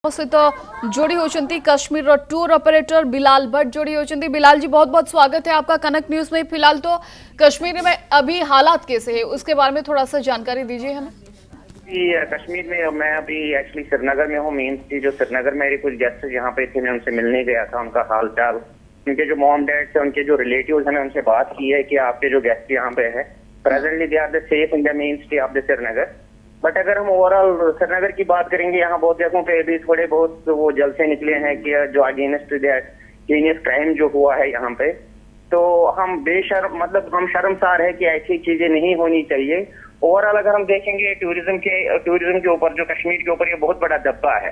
सहित जोड़ी होचंती Kashmir tour operator Bilal Bhatt जोड़ी होचंती। बिलाल जी बहुत बहुत स्वागत है आपका कनक न्यूज में। फिलहाल तो कश्मीर में अभी हालात कैसे हैं उसके बारे में थोड़ा सा जानकारी दीजिए हमें। कश्मीर में मैं अभी एक्चुअली श्रीनगर में हूँ। मेन सिटी जो श्रीनगर मेरे कुछ गेस्ट यहाँ पे थे, मैं उनसे मिलने गया था। उनका हाल चाल, उनके जो मॉम डैड थे, उनके जो रिलेटिव्स हैं, मैं उनसे बात की है कि आपके जो गेस्ट यहाँ पे है presently they are the safe in the main city of the Srinagar. But अगर हम ओवरऑल श्रीनगर की बात करेंगे, यहाँ बहुत जगहों पे भी थोड़े बहुत वो जल से निकले हैं कि जो अगेंस्ट दैट हीनियस क्राइम जो हुआ है यहाँ पे, तो हम बेशर्म मतलब हम शर्मसार है कि ऐसी चीजें नहीं होनी चाहिए। ओवरऑल अगर हम देखेंगे टूरिज्म के ऊपर, जो कश्मीर के ऊपर ये बहुत बड़ा दब्बा है।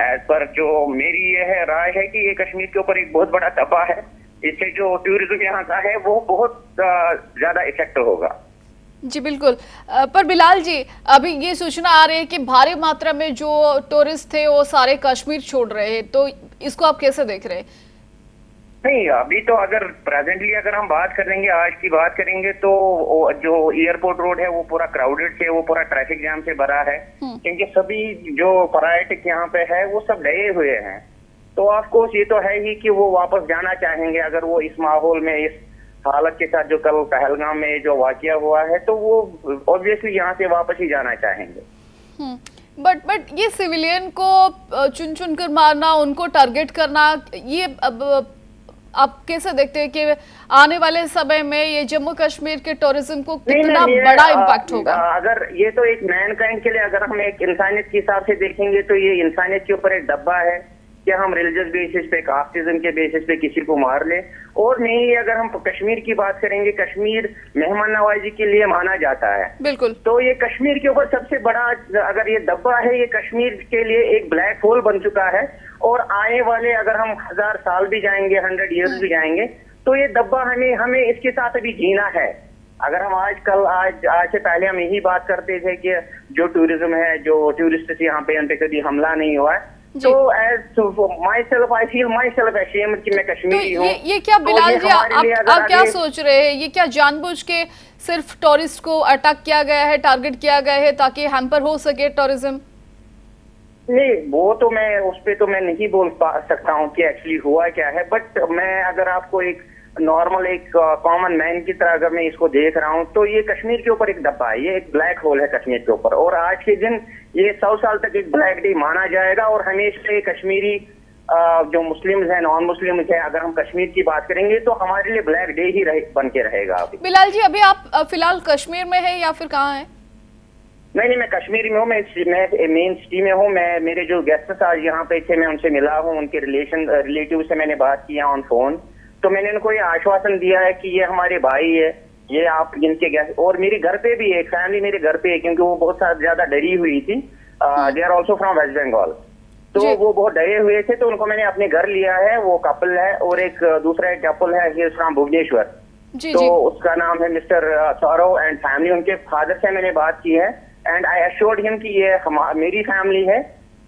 एज पर जो मेरी ये है राय है कि ये कश्मीर के ऊपर एक बहुत बड़ा दब्बा है। इससे जो टूरिज्म यहाँ का है वो बहुत ज्यादा इफेक्ट होगा। जी बिल्कुल। पर बिलाल जी, अभी ये सूचना आ रही है कि भारी मात्रा में जो टूरिस्ट थे वो सारे कश्मीर छोड़ रहे हैं, तो इसको आप कैसे देख रहे हैं? नहीं, अभी तो अगर प्रेजेंटली अगर हम बात करेंगे, आज की बात करेंगे, तो जो एयरपोर्ट रोड है वो पूरा क्राउडेड से, वो पूरा ट्रैफिक जाम से भरा है। क्योंकि सभी जो पर्यटक यहाँ पे है वो सब डरे हुए हैं। तो ऑफकोर्स ये तो है ही कि वो वापस जाना चाहेंगे। अगर वो इस माहौल में, इस हालत के साथ जो कल पहलगाम में जो वाकया हुआ है, तो वो ऑब्वियसली यहाँ से वापस ही जाना चाहेंगे। बट ये सिविलियन को चुन चुन कर मारना, उनको टारगेट करना, ये अब आप कैसे देखते हैं कि आने वाले समय में ये जम्मू कश्मीर के टूरिज्म को कितना बड़ा इम्पैक्ट होगा? अगर ये तो एक मैनकाइंड के लिए अगर हम एक इंसानियत के हिसाब से देखेंगे, तो ये इंसानियत के ऊपर एक डब्बा है कि हम रिलीजियस बेसिस पे, कास्टिज्म के बेसिस पे किसी को मार ले। और नहीं, अगर हम कश्मीर की बात करेंगे, कश्मीर मेहमान नवाजी के लिए माना जाता है। बिल्कुल। तो ये कश्मीर के ऊपर सबसे बड़ा अगर ये डब्बा है, ये कश्मीर के लिए एक ब्लैक होल बन चुका है। और आने वाले अगर हम 1000 साल भी जाएंगे, 100 ईयर्स भी जाएंगे, तो ये डब्बा हमें इसके साथ अभी जीना है। अगर हम आज से पहले हम यही बात करते थे कि जो टूरिज्म है, जो टूरिस्ट यहाँ पे, उन पे कभी हमला नहीं हुआ है, तो माई सेल्फ अशेम्ड कि मैं कश्मीरी हूँ। ये क्या बिलाल जी, आप क्या सोच रहे हैं? ये क्या जानबूझ के सिर्फ टूरिस्ट को अटैक किया गया है, टारगेट किया गया है ताकि हैम्पर हो सके टूरिज्म? नहीं, वो तो मैं उस पे तो मैं नहीं बोल सकता हूँ कि एक्चुअली हुआ क्या है। बट मैं अगर आपको एक नॉर्मल, एक कॉमन मैन की तरह अगर मैं इसको देख रहा हूँ, तो ये कश्मीर के ऊपर एक डब्बा है, ये एक ब्लैक होल है कश्मीर के ऊपर। और आज के दिन ये 100 साल तक एक ब्लैक डे माना जाएगा। और हमेशा ये कश्मीरी जो मुस्लिम्स हैं, नॉन मुस्लिम्स हैं, अगर हम कश्मीर की बात करेंगे, तो हमारे लिए ब्लैक डे ही बन के रहेगा। अभी बिलाल जी, अभी आप फिलहाल कश्मीर में है या फिर कहाँ है? नहीं, मैं कश्मीर में हूँ। मैं मेन सिटी में हूँ। मेरे जो गेस्ट आज यहाँ पे थे, मैं उनसे मिला हूँ। उनके रिलेटिव से मैंने बात किया ऑन फोन। तो मैंने उनको ये आश्वासन दिया है कि ये हमारे भाई है, ये आप जिनके गेस्ट। और मेरे घर पे भी एक फैमिली मेरे घर पे है, क्योंकि वो बहुत ज्यादा डरी हुई थी। They are also from West Bengal. तो वो बहुत डरे हुए थे, तो उनको मैंने अपने घर लिया है। वो कपल है, और एक दूसरा एक कपल है, ही इज फ्रॉम भुवनेश्वर। तो उसका नाम है मिस्टर सौरव एंड फैमिली। उनके फादर से मैंने बात की है, एंड आई एश्योर्ड हिम कि ये मेरी फैमिली है,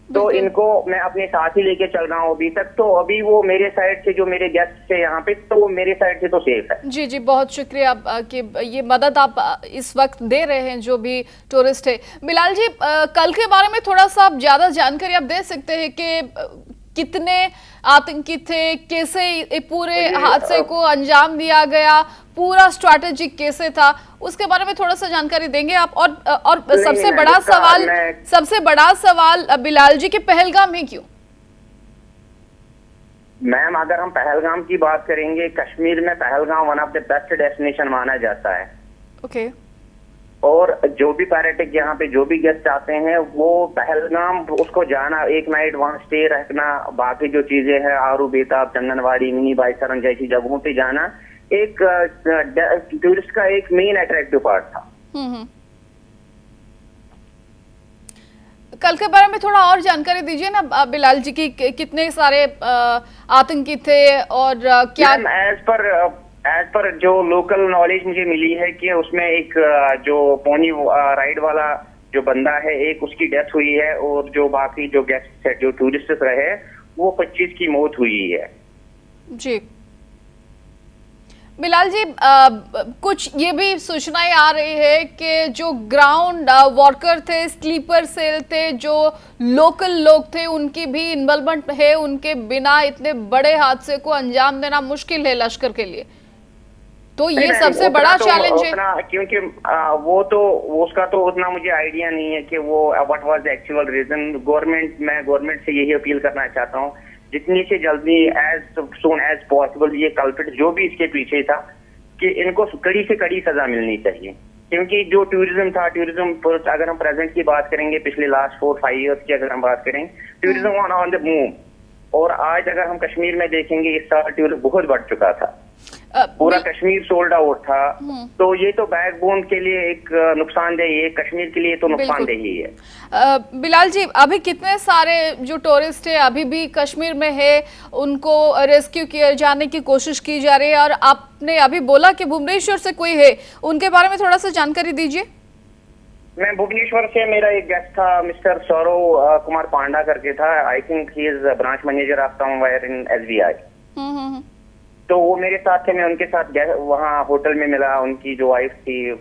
तो इनको मैं अपने साथ ही लेके चल रहा हूँ अभी तक। तो अभी वो मेरे साइड से, जो मेरे गेस्ट थे यहाँ पे, तो वो मेरे साइड से तो सेफ है। जी जी, बहुत शुक्रिया कि ये मदद आप इस वक्त दे रहे हैं जो भी टूरिस्ट है। बिलाल जी, कल के बारे में थोड़ा सा आप ज्यादा जानकारी आप दे सकते हैं कि कितने आतंकी थे, कैसे पूरे हादसे को अंजाम दिया गया, पूरा स्ट्रैटेजिक कैसे था, उसके बारे में थोड़ा सा जानकारी देंगे आप? और सबसे बड़ा सवाल बिलाल जी कि पहलगाम ही क्यों? मैम, अगर हम पहलगाम की बात करेंगे, कश्मीर में Pahalgam one of the best destination माना जाता है। ओके। और जो भी पर्यटक यहाँ पे, जो भी गेस्ट आते हैं, वो पहलगाम उसको जाना, एक नाइट वहाँ स्टे रखना, बाकी जो चीजें हैं, आरू बेताब, चंदनवाड़ी, मिनी बाईसरन जैसी जगहों पे जाना, एक टूरिस्ट का एक मेन अट्रैक्टिव पार्ट था। कल के बारे में थोड़ा और जानकारी दीजिए ना बिलाल जी की, कितने सारे आतंकी थे और क्या? एज पर जो लोकल नॉलेज मुझे मिली है कि उसमें एक जो पोनी राइड वाला जो बंदा है, एक उसकी डेथ हुई है। और जो बाकी जो गेस्ट है, जो टूरिस्ट रहे, वो 25 की मौत हुई है। जी बिलाल जी, कुछ ये भी सूचनाएं आ रही है कि जो ग्राउंड वर्कर थे, स्लीपर सेल थे, जो लोकल लोग थे, उनकी भी इन्वॉल्वमेंट है। उनके बिना इतने बड़े हादसे को अंजाम देना मुश्किल है लश्कर के लिए। तो नहीं ये मैम, सबसे उतना बड़ा तो चैलेंज है। उतना क्योंकि वो उसका तो उतना मुझे आइडिया नहीं है कि वो what was the actual reason. मैं गवर्नमेंट से यही अपील करना चाहता हूँ, जितनी से जल्दी एज सून एज पॉसिबल ये कल्प्रिट जो भी इसके पीछे था, कि इनको कड़ी से कड़ी सजा मिलनी चाहिए। क्योंकि जो टूरिज्म अगर हम प्रेजेंट की बात करेंगे, पिछले लास्ट 4-5 ईयर्स की अगर हम बात करें, टूरिज्म ऑन द मूव। और आज अगर हम कश्मीर में देखेंगे, इस साल टूरिज्म बहुत बढ़ चुका था, पूरा कश्मीर सोल्ड आउट था। तो ये तो बैकबोन के लिए एक नुकसानदेह है, कश्मीर के लिए तो नुकसानदेह ही है। बिलाल जी, अभी कितने सारे जो टूरिस्ट है अभी भी कश्मीर में है, उनको रेस्क्यू किए जाने की कोशिश की जा रही है। और आपने अभी बोला कि भुवनेश्वर से कोई है, उनके बारे में थोड़ा सा जानकारी दीजिए। मैं भुवनेश्वर से, मेरा एक गेस्ट था मिस्टर सौरव कुमार पांडा करके था। I think he is branch manager of somewhere in SBI। तो वो मेरे साथ थे, मैं उनके साथ वहाँ होटल में मिला। उनकी जो वाइफ थी, वो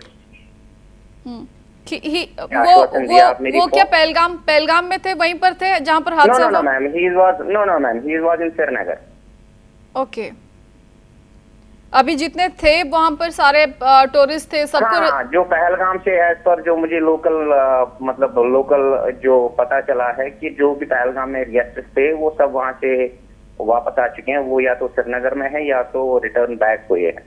क्या पहलगाम में थे, वहीं पर थे जहाँ पर हादसा हुआ? No ma'am, he was in Srinagar. Okay, अभी जितने थे वहां पर सारे टूरिस्ट थे, सबको? हाँ, जो पहलगाम से एज पर जो मुझे लोकल जो पता चला है कि जो भी पहलगाम में गेस्ट थे वो सब वहाँ से वापस आ चुके हैं। वो या तो श्रीनगर में है या तो रिटर्न बैक हुए हैं।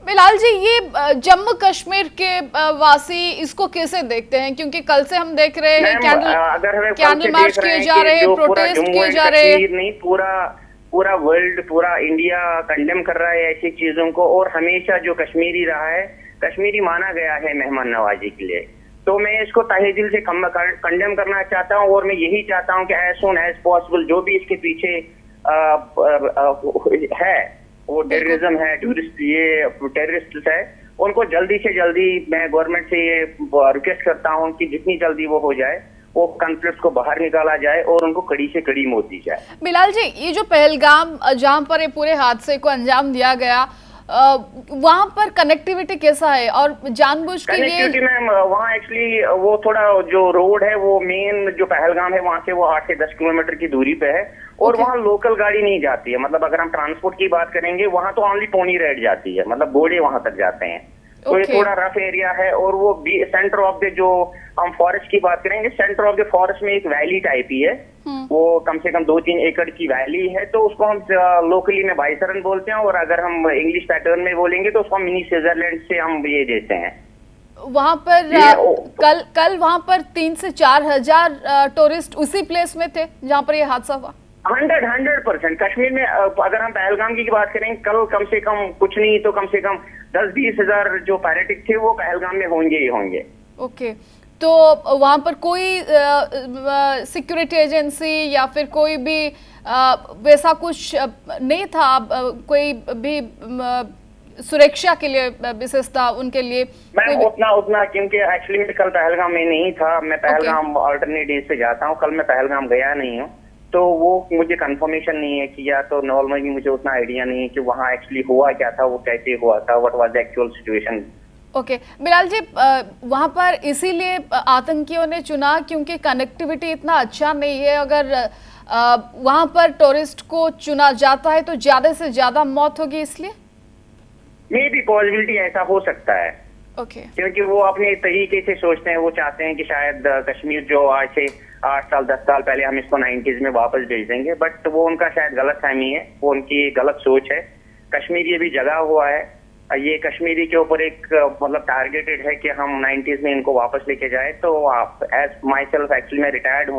बिलाल जी, ये जम्मू कश्मीर के वासी इसको कैसे देखते हैं? क्योंकि कल से हम देख रहे हैं कैंडल मार्च किए जा रहे हैं, प्रोटेस्ट किए जा रहे हैं। नहीं, पूरा वर्ल्ड, पूरा इंडिया कंडेम कर रहा है ऐसी चीजों को। और हमेशा जो कश्मीरी रहा है, कश्मीरी माना गया है मेहमान नवाजी के लिए। तो मैं इसको तहे दिल से कंडेम करना चाहता हूँ। और मैं यही चाहता हूँ कि एज सून एज पॉसिबल जो भी इसके पीछे है, वो टेररिज्म है, टेररिस्ट है, उनको जल्दी से जल्दी, मैं गवर्नमेंट से ये रिक्वेस्ट करता हूँ कि जितनी जल्दी वो हो जाए, वो कॉन्फ्लिक्ट को बाहर निकाला जाए और उनको कड़ी से कड़ी मौत दी जाए। बिलाल जी, ये जो पहलगाम जहां पर ये पूरे हादसे को अंजाम दिया गया, वहां पर कनेक्टिविटी कैसा है? और जानबूझ के कनेक्टिविटी मैम, वहाँ एक्चुअली वो थोड़ा जो रोड है, वो मेन जो पहलगाम है वहाँ से वो 8 से 10 किलोमीटर की दूरी पे है। और वहाँ लोकल गाड़ी नहीं जाती है। मतलब अगर हम ट्रांसपोर्ट की बात करेंगे, वहाँ तो ओनली पोनी राइड जाती है, मतलब घोड़े वहाँ तक जाते हैं। तो ये थोड़ा रफ एरिया है। और वो सेंटर ऑफ द, जो हम फॉरेस्ट की बात करेंगे, सेंटर ऑफ द फॉरेस्ट में एक वैली टाइप ही है। वो कम से कम 2-3 एकड़ की वैली है। तो उसको हम लोकली में बाइसरन बोलते हैं, और अगर हम इंग्लिश पैटर्न में बोलेंगे तो उसको हम मिनी स्विट्जरलैंड से हम ये देते हैं। वहां पर कल वहां पर 3 से 4 हजार टूरिस्ट उसी प्लेस में थे जहां पर ये हादसा हुआ। 100% कश्मीर में अगर हम पहलगाम की बात करें, कल कम से कम, कुछ नहीं तो कम से कम 10-20 हजार जो पैराटिक थे वो पहलगाम में होंगे ही होंगे। ओके, तो वहां पर कोई सिक्योरिटी एजेंसी या फिर कोई भी वैसा कुछ नहीं था? कोई भी सुरक्षा के लिए विशेषता उनके लिए? मैं उतना क्योंकि एक्चुअली मैं कल पहलगाम में नहीं था। मैं पहलगाम अल्टरनेट डेज पे जाता हूँ, कल मैं पहलगाम गया नहीं हूँ। तो वो मुझे कंफर्मेशन नहीं है कि, या तो नॉर्मली मुझे उतना आइडिया नहीं है कि वहाँ एक्चुअली हुआ क्या था, वो कैसे हुआ था, what was the actual situation. Okay, Bilal ji, वहाँ पर इसीलिए आतंकियों ने चुना क्योंकि कनेक्टिविटी इतना अच्छा नहीं है। अगर वहाँ पर टूरिस्ट को चुना जाता है तो ज्यादा से ज्यादा मौत होगी, इसलिए मे भी पॉसिबिलिटी ऐसा हो सकता है। ओके, क्योंकि वो अपने तरीके से सोचते हैं, वो चाहते हैं कि शायद कश्मीर जो आज से 8 साल 10 साल पहले हम इसको 90s में वापस भेज देंगे, बट वो उनका शायद गलत फहमी है, वो उनकी गलत सोच है। कश्मीर ये भी जगा हुआ है, ये कश्मीरी के ऊपर एक मतलब टारगेटेड है कि हम 90s में इनको वापस लेके जाए। तो आप, एज माई सेल्फ एक्चुअली मैं रिटायर्ड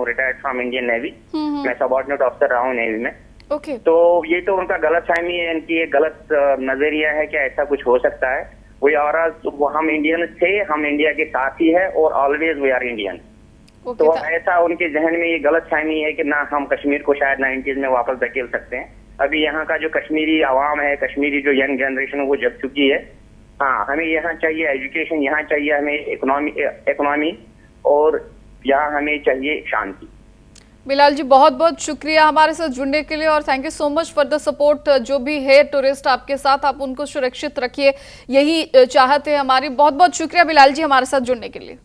फ्रॉम इंडियन नेवी, मैं सबऑर्डिनेट ऑफिसर रहा हूँ नेवी में। तो ये तो उनका गलत फहमी है, इनकी एक गलत नजरिया है कि ऐसा कुछ हो सकता है। हम इंडियन थे, हम इंडिया के साथ ही है, और ऑलवेज वी आर इंडियन। तो ऐसा उनके जहन में ये गलत फहमी है कि ना, हम कश्मीर को शायद 90s में वापस धकेल सकते हैं। अभी यहाँ का जो कश्मीरी आवाम है, कश्मीरी जो यंग जनरेशन है, वो जग चुकी है। हाँ, हमें यहाँ चाहिए एजुकेशन, यहाँ चाहिए हमें इकोनॉमी, और यहाँ हमें चाहिए शांति। बिलाल जी बहुत बहुत शुक्रिया हमारे साथ जुड़ने के लिए और thank you so much for the support. जो भी है टूरिस्ट आपके साथ, आप उनको सुरक्षित रखिए, यही चाहते हैं हमारी। बहुत बहुत शुक्रिया बिलाल जी हमारे साथ जुड़ने के लिए।